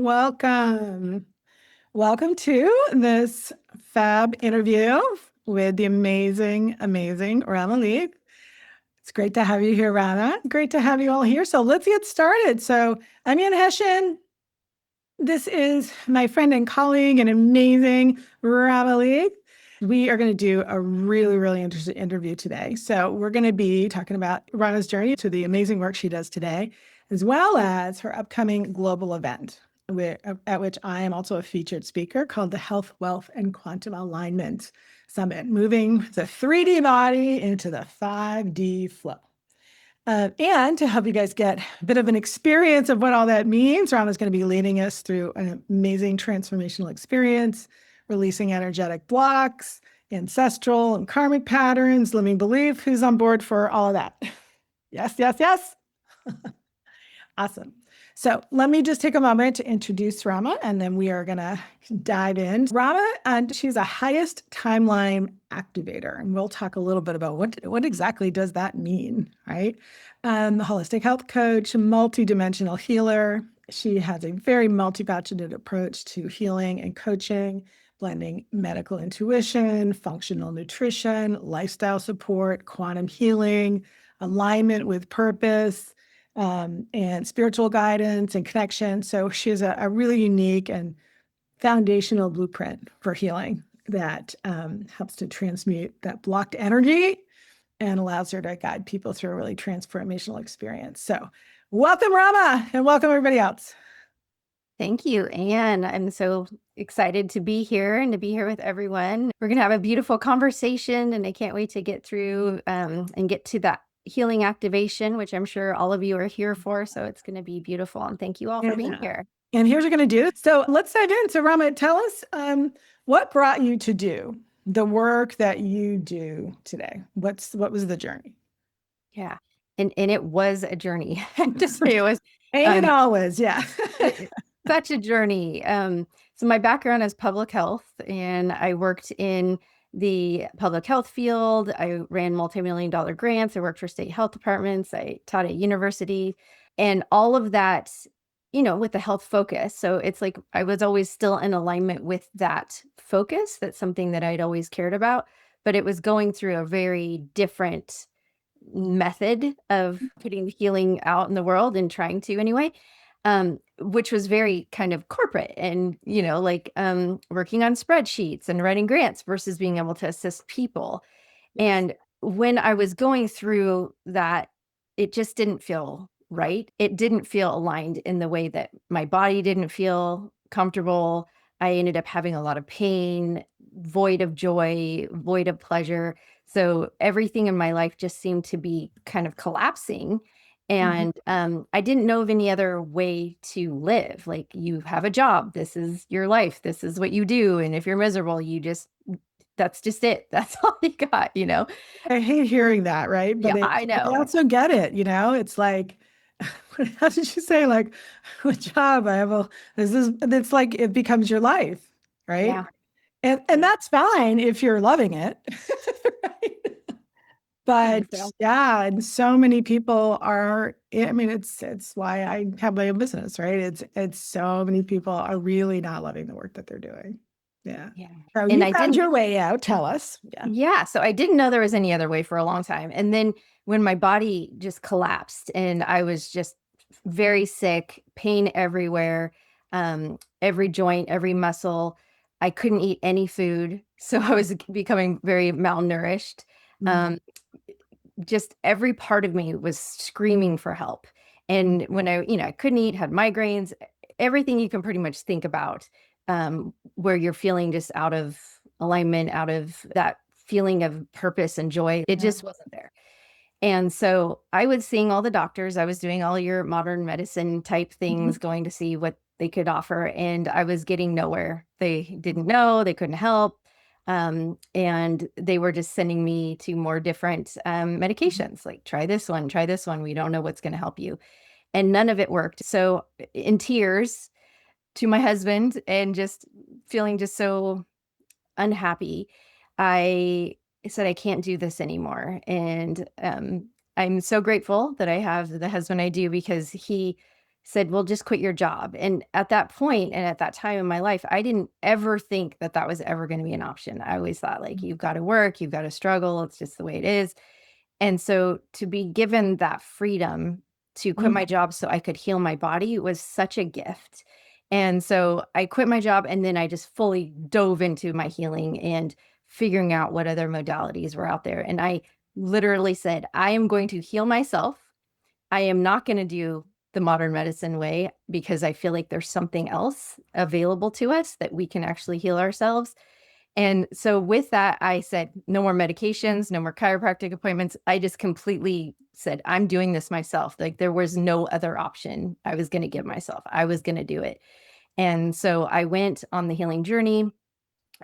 Welcome. Welcome to this fab interview with the amazing Ramah Leith. It's great to have you here, Ramah. Great to have you all here. So let's get started. So I'm Jan Hessian. This is my friend and colleague and amazing Ramah Leith. We are going to do a really interesting interview today. So we're going to be talking about Ramah's journey to the amazing work she does today, as well as her upcoming global event, at which I am also a featured speaker, called the Health, Wealth, and Quantum Alignment Summit, moving the 3D body into the 5D flow. And to help you guys get a bit of an experience of what all that means, Ramah's going to be leading us through an amazing transformational experience, releasing energetic blocks, ancestral and karmic patterns, limiting belief. Who's on board for all of that? Yes. Awesome. So let me just take a moment to introduce Ramah, and then we are going to dive in. Ramah, and she's a highest timeline activator, and we'll talk a little bit about what exactly does that mean, right? The holistic health coach, multidimensional healer. She has a very multifaceted approach to healing and coaching, blending medical intuition, functional nutrition, lifestyle support, quantum healing, alignment with purpose, and spiritual guidance and connection. So she has a really unique and foundational blueprint for healing that helps to transmute that blocked energy and allows her to guide people through a really transformational experience. So welcome, Ramah, and welcome everybody else. Thank you, Anne. I'm so excited to be here and to be here with everyone. We're going to have a beautiful conversation, and I can't wait to get through and get to that healing activation, which I'm sure all of you are here for. So it's going to be beautiful. And thank you all for being here. And here's what we're going to do. So let's dive in. So Ramah, tell us what brought you to do the work that you do today. What was the journey? Yeah. And it was a journey. To say it was. And always, yeah. Such a journey. So my background is public health, and I worked in the public health field. I ran multi-million-dollar grants. I worked for state health departments. I taught at university, and all of that, with the health focus. So it's like I was always still in alignment with that focus. That's something that I'd always cared about, but it was going through a very different method of putting the healing out in the world and trying to anyway. Which was very kind of corporate and, working on spreadsheets and writing grants versus being able to assist people. And when I was going through that, it just didn't feel right. It didn't feel aligned in the way that my body didn't feel comfortable. I ended up having a lot of pain, void of joy, void of pleasure. So everything in my life just seemed to be kind of collapsing. And I didn't know of any other way to live. Like, you have a job. This is your life. This is what you do. And if you're miserable, that's just it. That's all you got, I hate hearing that, right? But yeah, I know. I also get it, it's like, how did you say, like, a job? It's like, it becomes your life, right? Yeah. And that's fine if you're loving it. Right? But yeah, and so many people are, it's why I have my own business, right? It's so many people are really not loving the work that they're doing. Yeah. So And you found your way out. Tell us. Yeah. So I didn't know there was any other way for a long time. And then when my body just collapsed and I was just very sick, pain everywhere, every joint, every muscle, I couldn't eat any food. So I was becoming very malnourished. Just every part of me was screaming for help. And when I couldn't eat, had migraines, everything you can pretty much think about, where you're feeling just out of alignment, out of that feeling of purpose and joy, it just wasn't there. And so I was seeing all the doctors. I was doing all your modern medicine type things, going to see what they could offer. And I was getting nowhere. They didn't know, they couldn't help. And they were just sending me to more different medications, like try this one. We don't know what's going to help you. And none of it worked. So in tears to my husband and just feeling just so unhappy, I said, I can't do this anymore. And I'm so grateful that I have the husband I do, because he said, well, just quit your job. And at that point and at that time in my life, I didn't ever think that that was ever going to be an option. I always thought, like, you've got to work, you've got to struggle. It's just the way it is. And so to be given that freedom to quit Mm. my job so I could heal my body was such a gift. And so I quit my job and then I just fully dove into my healing and figuring out what other modalities were out there. And I literally said, I am going to heal myself. I am not going to do the modern medicine way because I feel like there's something else available to us that we can actually heal ourselves. And so with that, I said, no more medications, no more chiropractic appointments. I just completely said, I'm doing this myself. Like, there was no other option I was going to give myself. I was going to do it. And so I went on the healing journey,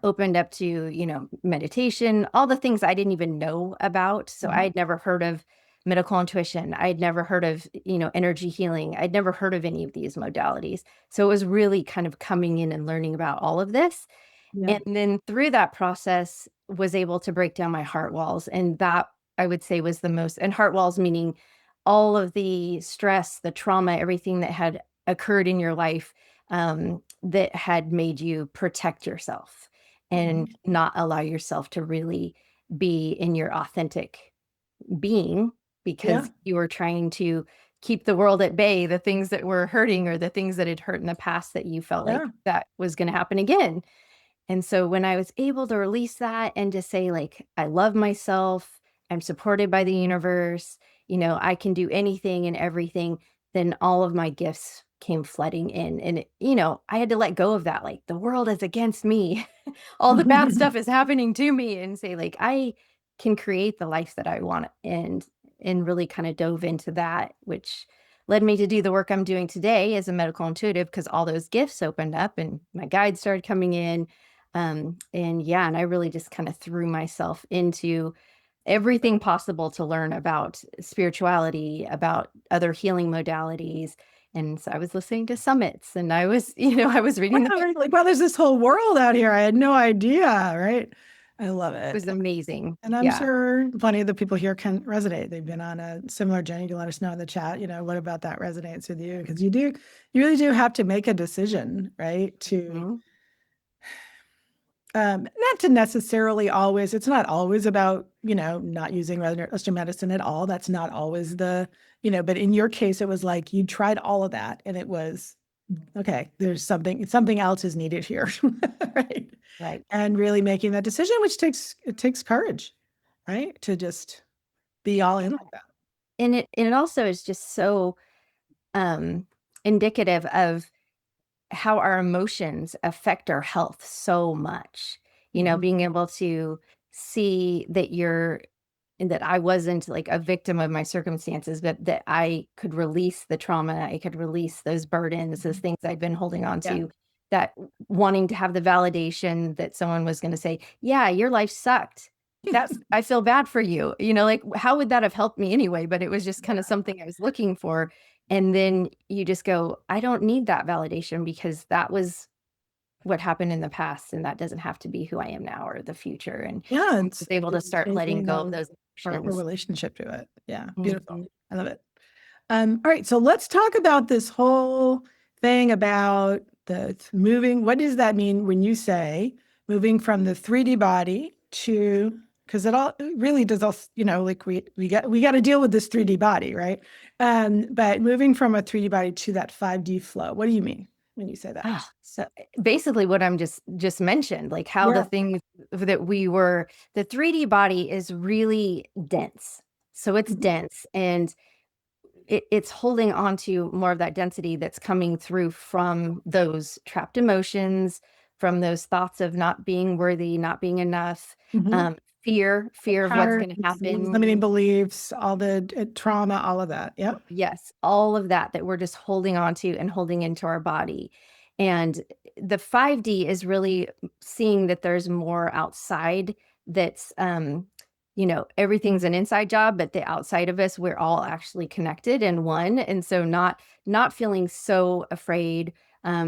opened up to, meditation, all the things I didn't even know about. So I Mhm. had never heard of medical intuition. I'd never heard of, energy healing. I'd never heard of any of these modalities. So it was really kind of coming in and learning about all of this. Yeah. And then through that process was able to break down my heart walls. And that, I would say, was the most, and heart walls meaning all of the stress, the trauma, everything that had occurred in your life, that had made you protect yourself and Mhm. not allow yourself to really be in your authentic being, Yeah. because you were trying to keep the world at bay, the things that were hurting or the things that had hurt in the past that you felt Yeah. like that was going to happen again. And so when I was able to release that and to say, like, I love myself, I'm supported by the universe, I can do anything and everything, then all of my gifts came flooding in. And, I had to let go of that. Like, the world is against me. All the bad stuff is happening to me, and say, like, I can create the life that I want. And really kind of dove into that, which led me to do the work I'm doing today as a medical intuitive, because all those gifts opened up and my guides started coming in. And yeah, and I really just kind of threw myself into everything possible to learn about spirituality, about other healing modalities. And so I was listening to summits and I was, I was Wow, reading the book. like, wow, there's this whole world out here. I had no idea, right? I love It was it. amazing. And I'm Yeah. sure plenty of the people here can resonate. They've been on a similar journey. You can let us know in the chat, what about that resonates with you? Because you really do have to make a decision, right? To Mhm. not to necessarily always, it's not always about, not using Western medicine at all. That's not always but in your case, it was like you tried all of that and it was, okay, there's something else is needed here. Right. Right. And really making that decision, which takes courage, right? To just be all in like that. And it also is just so um indicative of how our emotions affect our health so much. Mhm. Being able to see that and that I wasn't like a victim of my circumstances, but that I could release the trauma, I could release those burdens, those Mhm. things I've been holding on Yeah. to, that wanting to have the validation that someone was going to say, yeah, your life sucked. I feel bad for you. Like, how would that have helped me anyway? But it was just kind of something I was looking for. And then you just go, I don't need that validation because that was what happened in the past, and that doesn't have to be who I am now or the future. And Yeah, I it's was able to it's start letting changing go of those our emotions. relationship to it. Yeah, beautiful. Mhm. I love it. All right, so let's talk about this whole thing about the moving. What does that mean when you say moving from the 3D body to, because it really does all, like we got to deal with this 3D body, right? But moving from a 3D body to that 5D flow, what do you mean when you say that? So basically what I'm just mentioned, like how the Yeah. things that the 3D body is really dense. So it's Mhm. dense, and it's holding on to more of that density that's coming through from those trapped emotions, from those thoughts of not being worthy, not being enough, Mhm. um, fear of what's Patterns, going to happen. limiting beliefs, all the trauma, all of that. Yep. Yes, all of that we're just holding on to and holding into our body. And the 5D is really seeing that there's more outside that's everything's an inside job, but the outside of us, we're all actually connected and one. And so not feeling so afraid,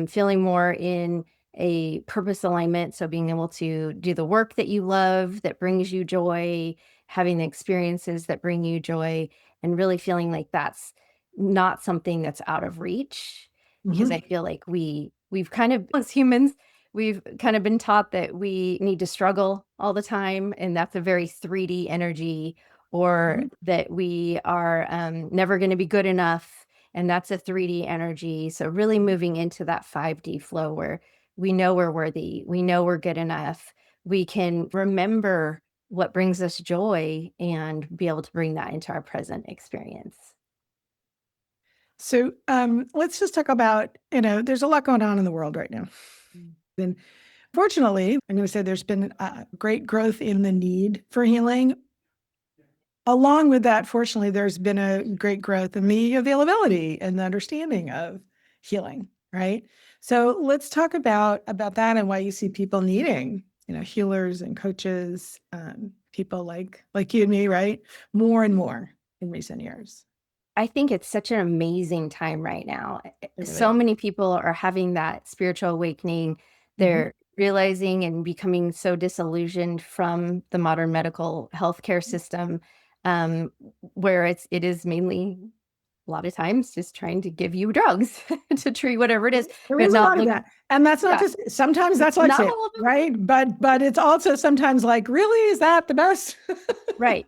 feeling more in a purpose alignment. So being able to do the work that you love, that brings you joy, having the experiences that bring you joy, and really feeling like that's not something that's out of reach, because I Mhm. feel like we've kind of, as humans, we've kind of been taught that we need to struggle all the time, and that's a very 3D energy, or Mhm. that we are never going to be good enough, and that's a 3D energy. So really moving into that 5D flow where we know we're worthy, we know we're good enough, we can remember what brings us joy and be able to bring that into our present experience. So let's just talk about, there's a lot going on in the world right now. Mm. And fortunately, I'm going to say there's been great growth in the need for healing. Along with that, fortunately, there's been a great growth in the availability and the understanding of healing, right? So let's talk about that and why you see people needing, healers and coaches, people like you and me, right? More and more in recent years. I think it's such an amazing time right now. It really So is. many people are having that spiritual awakening. Mhm. They're realizing and becoming so disillusioned from the modern medical healthcare system, um, where it is mainly a lot of times just trying to give you drugs to treat whatever it is, There but is a not lot of look. that. And that's not Yeah, just sometimes that's not lifesaving, all of them. right? But it's also sometimes like, really, is that the best? Right.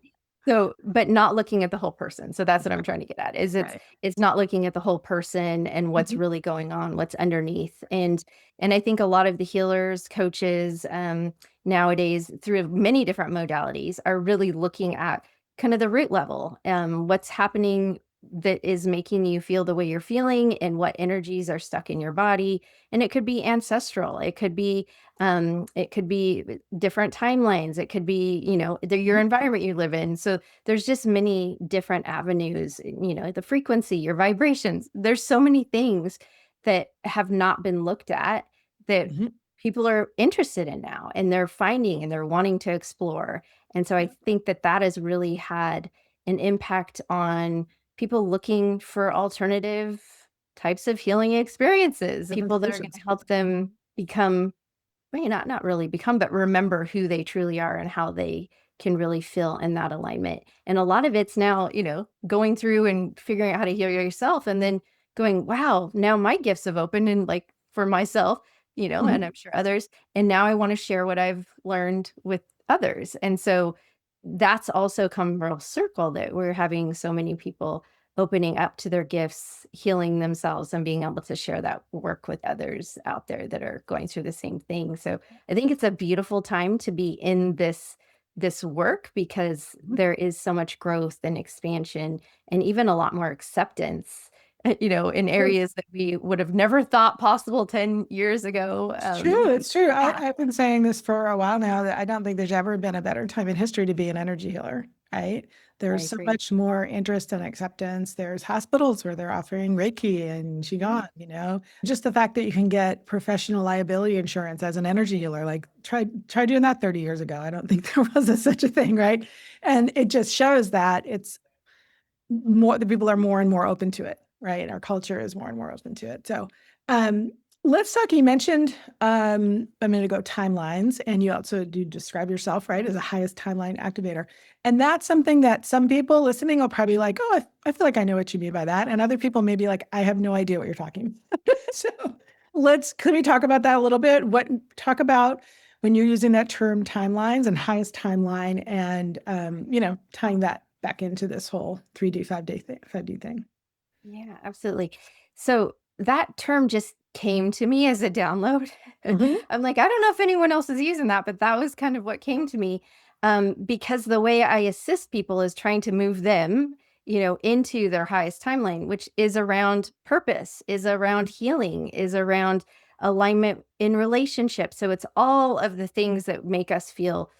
So, but not looking at the whole person. So that's what I'm trying to get at, is Right. it's not looking at the whole person and what's Mhm. really going on, what's underneath. And I think a lot of the healers, coaches, nowadays through many different modalities are really looking at kind of the root level, what's happening that is making you feel the way you're feeling and what energies are stuck in your body. And it could be ancestral. It could be different timelines. It could be, your Mhm. environment you live in. So there's just many different avenues, the frequency, your vibrations. There's so many things that have not been looked at that Mhm. people are interested in now, and they're finding and they're wanting to explore. And so I think that that has really had an impact on people looking for alternative types of healing experiences, Different people that are going solutions. to help them become, well, not really become, but remember who they truly are and how they can really feel in that alignment. And a lot of it's now, going through and figuring out how to heal yourself, and then going, wow, now my gifts have opened, and like for myself, and Mhm. I'm sure others. And now I want to share what I've learned with others. And so that's also come real circle, that we're having so many people opening up to their gifts, healing themselves, and being able to share that work with others out there that are going through the same thing. So I think it's a beautiful time to be in this work, because Mhm. there is so much growth and expansion, and even a lot more acceptance, in True. areas that we would have never thought possible 10 years ago. It's true. It's true. Yeah, I've been saying this for a while now that I don't think there's ever been a better time in history to be an energy healer, right? I There's so agree. much more interest and acceptance. There's hospitals where they're offering Reiki and Mhm. Qigong, Just the fact that you can get professional liability insurance as an energy healer, like try doing that 30 years ago. I don't think there was such a thing, right? And it just shows that it's more, the people are more and more open to it, right? Our culture is more and more open to it. So um, let's talk. You mentioned a minute ago timelines, and you also do describe yourself, right, as a highest timeline activator. And that's something that some people listening will probably like, oh, I feel like I know what you mean by that. And other people may be like, I have no idea what you're talking about. So could we talk about that a little bit? Talk about when you're using that term timelines and highest timeline, and tying that back into this whole 3D 5D thing. Yeah, absolutely. So that term just came to me as a download. Mhm. I'm like, I don't know if anyone else is using that, but that was kind of what came to me. Because the way I assist people is trying to move them, into their highest timeline, which is around purpose, is around healing, is around alignment in relationships. So it's all of the things that make us feel,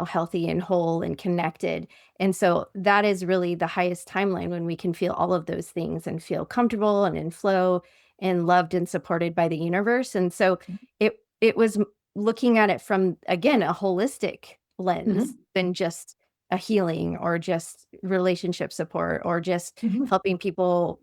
healthy and whole and connected. And so that is really the highest timeline, when we can feel all of those things and feel comfortable and in flow and loved and supported by the universe. And so it was looking at it from, again, a holistic lens Mhm. than just a healing or just relationship support or just Mhm. helping people,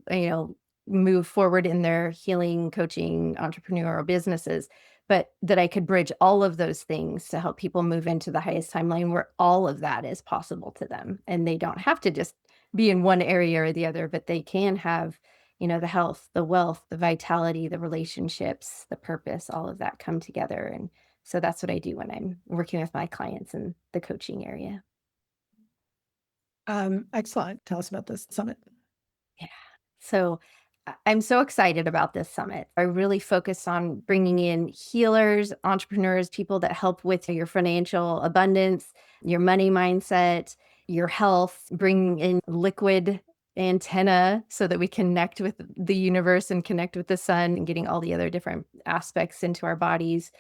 move forward in their healing, coaching, entrepreneurial businesses. but that I could bridge all of those things to help people move into the highest timeline where all of that is possible to them. And they don't have to just be in one area or the other, but they can have, the health, the wealth, the vitality, the relationships, the purpose, all of that come together. And so that's what I do when I'm working with my clients in the coaching area. Excellent. Tell us about this summit. Yeah. So I'm so excited about this summit. I really focus on bringing in healers, entrepreneurs, people that help with your financial abundance, your money mindset, your health, bringing in liquid antenna so that we connect with the universe and connect with the sun and getting all the other different aspects into our bodies.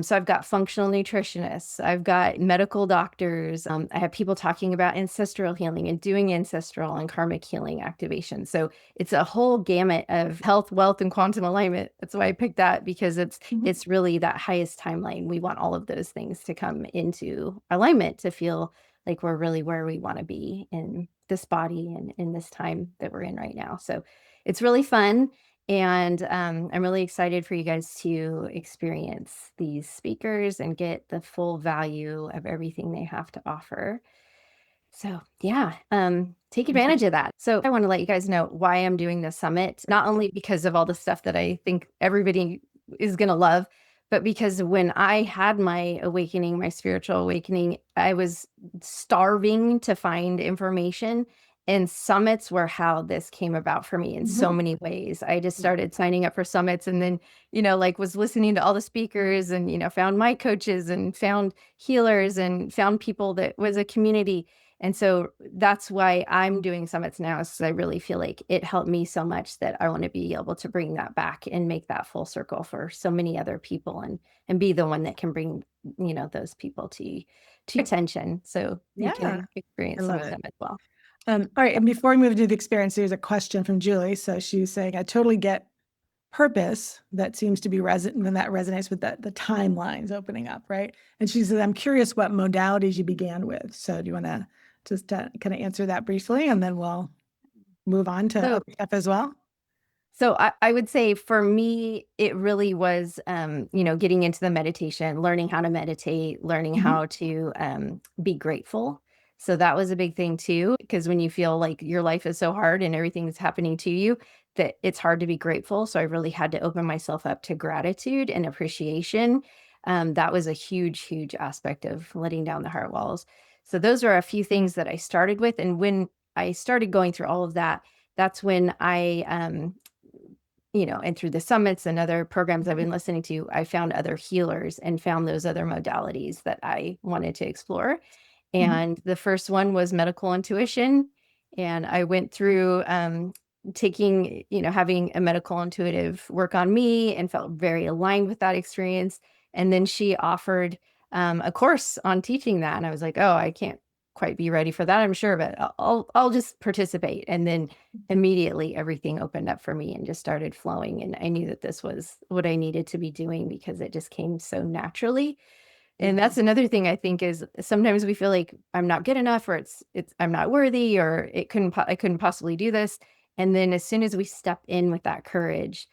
So I've got functional nutritionists, I've got medical doctors, I have people talking about ancestral healing and doing ancestral and karmic healing activation. So it's a whole gamut of health, wealth, and quantum alignment. That's why I picked that, because it's really that highest timeline. We want all of those things to come into alignment to feel like we're really where we want to be in this body and in this time that we're in right now. So it's really fun. And I'm really excited for you guys to experience these speakers and get the full value of everything they have to offer. So yeah, take advantage of that. So I want to let you guys know why I'm doing this summit, not only because of all the stuff that I think everybody is going to love, but because when I had my awakening, my spiritual awakening, I was starving to find information. And summits were how this came about for me in so many ways. I just started signing up for summits and then, like was listening to all the speakers and, found my coaches and found healers and found people that was a community. And so that's why I'm doing summits now, is because I really feel like it helped me so much that I want to be able to bring that back and make that full circle for so many other people and be the one that can bring, those people to attention. So you Yeah, can I experience some love of it. them as well. All right. And before we move to the experience, there's a question from Julie. So she's saying, I totally get purpose that seems to be resonant, and that resonates with the timelines opening up, right? And she says, I'm curious what modalities you began with. So do you want to just kind of answer that briefly, and then we'll move on to So other stuff as well? So I would say for me, it really was, getting into the meditation, learning how to meditate, learning how to be grateful. So that was a big thing too, because when you feel like your life is so hard and everything is happening to you, that it's hard to be grateful. So I really had to open myself up to gratitude and appreciation. That was a huge, huge aspect of letting down the heart walls. So those are a few things that I started with. And when I started going through all of that, that's when I, and through the summits and other programs I've been listening to, I found other healers and found those other modalities that I wanted to explore. And the first one was medical intuition. And I went through taking, having a medical intuitive work on me and felt very aligned with that experience. And then she offered a course on teaching that. And I was like, oh, I can't quite be ready for that, I'm sure, but I'll just participate. And then immediately everything opened up for me and just started flowing. And I knew that this was what I needed to be doing because it just came so naturally. And that's another thing I think is sometimes we feel like I'm not good enough, or it's I'm not worthy, or I couldn't possibly do this. And then as soon as we step in with that courage,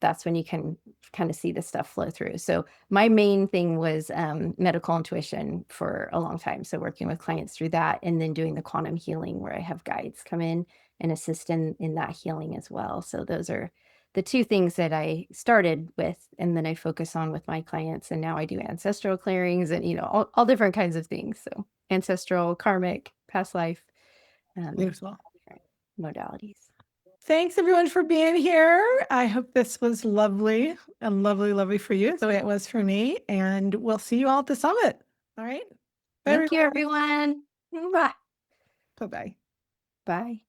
that's when you can kind of see the stuff flow through. So my main thing was medical intuition for a long time. So working with clients through that, and then doing the quantum healing where I have guides come in and assist in that healing as well. So those are the two things that I started with, and then I focus on with my clients. And now I do ancestral clearings and, all different kinds of things. So ancestral, karmic, past life, Beautiful. different modalities. Thanks everyone for being here. I hope this was lovely and lovely, lovely for you, the way it was for me. And we'll see you all at the summit. All right. Bye, Thank you, everyone. Bye. Bye-bye. Bye.